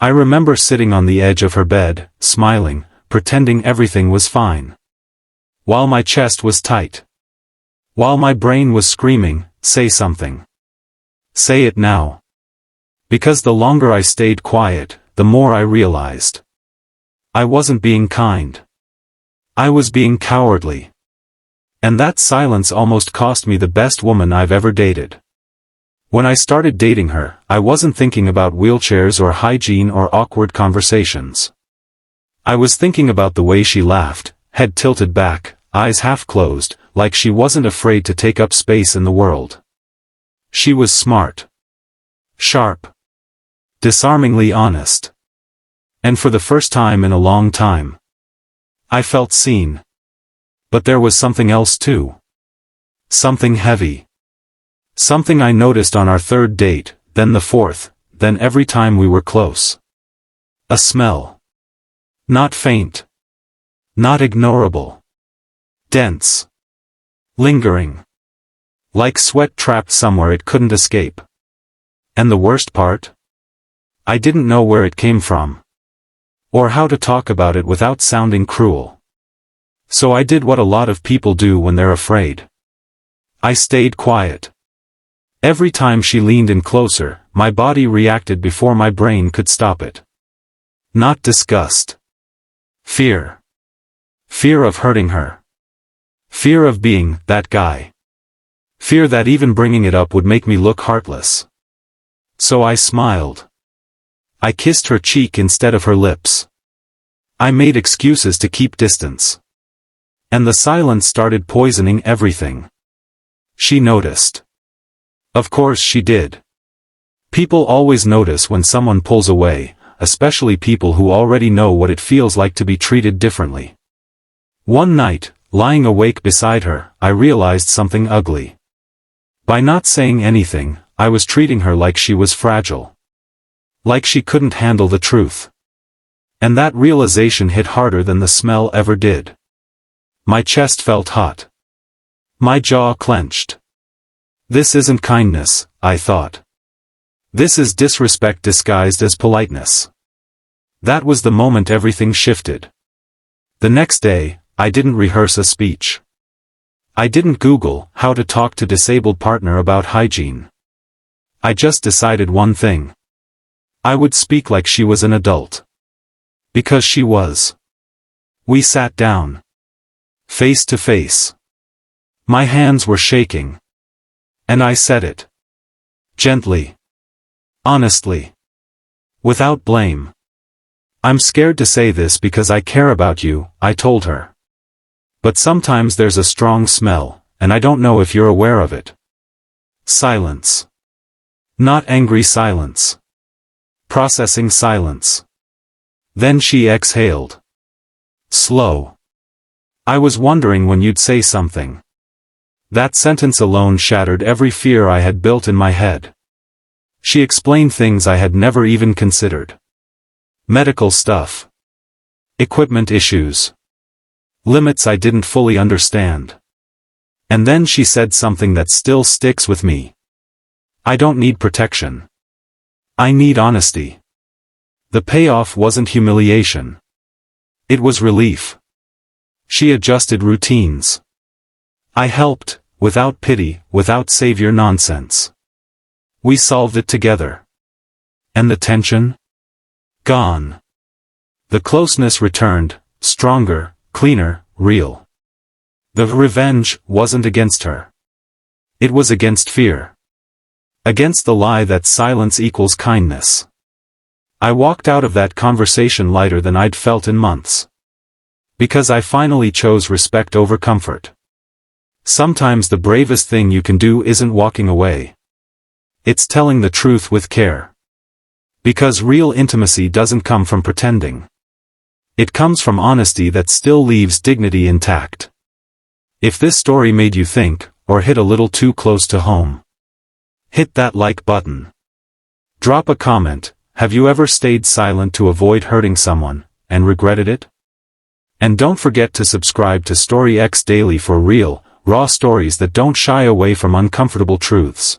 I remember sitting on the edge of her bed, smiling, pretending everything was fine. While my chest was tight. While my brain was screaming, say something. Say it now. Because the longer I stayed quiet, the more I realized. I wasn't being kind. I was being cowardly. And that silence almost cost me the best woman I've ever dated. When I started dating her, I wasn't thinking about wheelchairs or hygiene or awkward conversations. I was thinking about the way she laughed, head tilted back, eyes half closed, like she wasn't afraid to take up space in the world. She was smart. Sharp. Disarmingly honest. And for the first time in a long time, I felt seen. But there was something else too. Something heavy. Something I noticed on our third date, then the fourth, then every time we were close. A smell. Not faint. Not ignorable. Dense. Lingering. Like sweat trapped somewhere it couldn't escape. And the worst part? I didn't know where it came from. Or how to talk about it without sounding cruel. So I did what a lot of people do when they're afraid. I stayed quiet. Every time she leaned in closer, my body reacted before my brain could stop it. Not disgust. Fear. Fear of hurting her. Fear of being that guy. Fear that even bringing it up would make me look heartless. So I smiled. I kissed her cheek instead of her lips. I made excuses to keep distance. And the silence started poisoning everything. She noticed. Of course she did. People always notice when someone pulls away, especially people who already know what it feels like to be treated differently. One night, lying awake beside her, I realized something ugly. By not saying anything, I was treating her like she was fragile. Like she couldn't handle the truth. And that realization hit harder than the smell ever did. My chest felt hot. My jaw clenched. This isn't kindness, I thought. This is disrespect disguised as politeness. That was the moment everything shifted. The next day, I didn't rehearse a speech. I didn't Google how to talk to disabled partner about hygiene. I just decided one thing. I would speak like she was an adult. Because she was. We sat down. Face to face. My hands were shaking. And I said it. Gently. Honestly. Without blame. I'm scared to say this because I care about you, I told her. But sometimes there's a strong smell, and I don't know if you're aware of it. Silence. Not angry silence. Processing silence. Then she exhaled. Slow. I was wondering when you'd say something. That sentence alone shattered every fear I had built in my head. She explained things I had never even considered. Medical stuff. Equipment issues. Limits I didn't fully understand. And then she said something that still sticks with me. I don't need protection. I need honesty. The payoff wasn't humiliation. It was relief. She adjusted routines. I helped, without pity, without savior nonsense. We solved it together. And the tension? Gone. The closeness returned, stronger, cleaner, real. The revenge wasn't against her. It was against fear. Against the lie that silence equals kindness. I walked out of that conversation lighter than I'd felt in months. Because I finally chose respect over comfort. Sometimes the bravest thing you can do isn't walking away. It's telling the truth with care. Because real intimacy doesn't come from pretending. It comes from honesty that still leaves dignity intact. If this story made you think, or hit a little too close to home, hit that like button. Drop a comment. Have you ever stayed silent to avoid hurting someone, and regretted it? And don't forget to subscribe to Story X Daily for real, raw stories that don't shy away from uncomfortable truths.